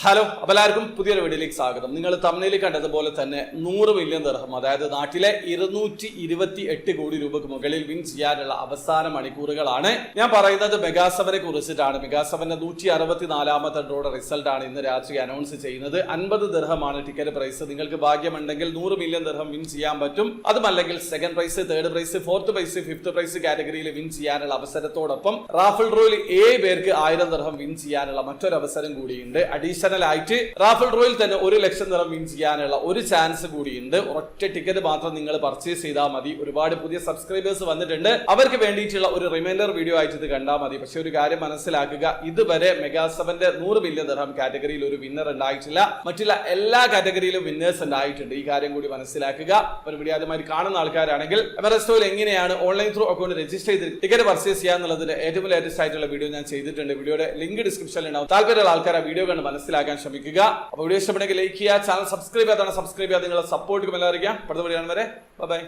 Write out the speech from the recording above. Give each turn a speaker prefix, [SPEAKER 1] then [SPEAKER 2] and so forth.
[SPEAKER 1] Hello, അപ്പോൾ എല്ലാവർക്കും പുതിയൊരു വീഡിയോയിലേക്ക് സ്വാഗതം. നിങ്ങൾ തമ്മിൽ കണ്ടതുപോലെ തന്നെ 100 മില്യൺ ദിർഹം, അതായത് നാട്ടിലെ 228 കോടി രൂപക്ക് മുകളിൽ വിൻ ചെയ്യാനുള്ള അവസാന മണിക്കൂറുകളാണ്. ഞാൻ പറയുന്നത് മെഗാസെവനെ കുറിച്ചിട്ടാണ്. മെഗാസെവന്റെ 164ാമത്തെ ഡ്രോയുടെ റിസൾട്ട് ആണ് ഇന്ന് രാത്രി അനൗൺസ് ചെയ്യുന്നത്. 50 ദിർഹമാണ് ടിക്കറ്റ് പ്രൈസ്. നിങ്ങൾക്ക് ഭാഗ്യമുണ്ടെങ്കിൽ 100 മില്യൺ ദിർഹം വിൻ ചെയ്യാൻ പറ്റും. അതുമല്ലെങ്കിൽ second prize, third prize, fourth prize, fifth prize കാറ്റഗറിയിൽ വിൻ ചെയ്യാനുള്ള അവസരത്തോടൊപ്പം റാഫൽ ഡ്രോയിൽ 7 പേർക്ക് 1000 ദിർഹം വിൻ ചെയ്യാനുള്ള മറ്റൊരു അവസരം കൂടിയുണ്ട്. അഡീഷണൽ ആയിട്ട് റാഫൽ ഡ്രോയിൽ തന്നെ 1 ലക്ഷം ദിർഹം വിൻ ചെയ്യാനുള്ള ഒരു ചാൻസ് കൂടിയുണ്ട്. ഒറ്റ ടിക്കറ്റ് മാത്രം നിങ്ങൾ പർച്ചേസ് ചെയ്താൽ മതി. ഒരുപാട് പുതിയ സബ്സ്ക്രൈബേഴ്സ് വന്നിട്ടുണ്ട്. അവർക്ക് വേണ്ടിയിട്ടുള്ള ഒരു റിമൈൻഡർ വീഡിയോ ആയിട്ട് ഇത് കണ്ടാൽ മതി. പക്ഷെ ഒരു കാര്യം മനസ്സിലാക്കുക, ഇതുവരെ മെഗാസെവന്റെ 100 മില്യൺ ദിർഹം കാറ്റഗറിയിൽ ഒരു വിന്നർ ഉണ്ടായിട്ടില്ല. മറ്റുള്ള എല്ലാ കാറ്റഗറിയിലും വിന്നേഴ്സ് ഉണ്ടായിട്ടുണ്ട്. ഈ കാര്യം കൂടി മനസ്സിലാക്കുക. ഒരു വീഡിയോ ആദ്യമായി കാണുന്ന ആൾക്കാരാണെങ്കിൽ എവറസ്റ്റോയിൽ എങ്ങനെയാണ് ഓൺലൈൻ ത്രൂ അക്കൗണ്ട് രജിസ്റ്റർ ചെയ്ത് ടിക്കറ്റ് പർച്ചേസ് ചെയ്യാന്നുള്ളതിന്റെ ഏറ്റവും ലേറ്റസ്റ്റ് ആയിട്ടുള്ള വീഡിയോ ഞാൻ ചെയ്തിട്ടുണ്ട്. വീഡിയോയുടെ ലിങ്ക് ഡിസ്ക്രിപ്ഷനിൽ ഉണ്ടാവും. താല്പര്യമുള്ള ആൾക്കാർ ആ വീഡിയോ കണ്ട് മനസ്സിലാക്കാൻ ശ്രമിക്കുക. അപ്പോൾ വീഡിയോ ഇഷ്ടപ്പെടുന്നെങ്കിൽ ലൈക്ക് ചെയ്യുക, ചാനൽ സബ്സ്ക്രൈബ് ചെയ്യാതാണ് സബ്സ്ക്രൈബ് ചെയ്യാതെ നിങ്ങളെ സപ്പോർട്ട് എല്ലാവരും. അടുത്ത വീഡിയോ വരെ ബൈ.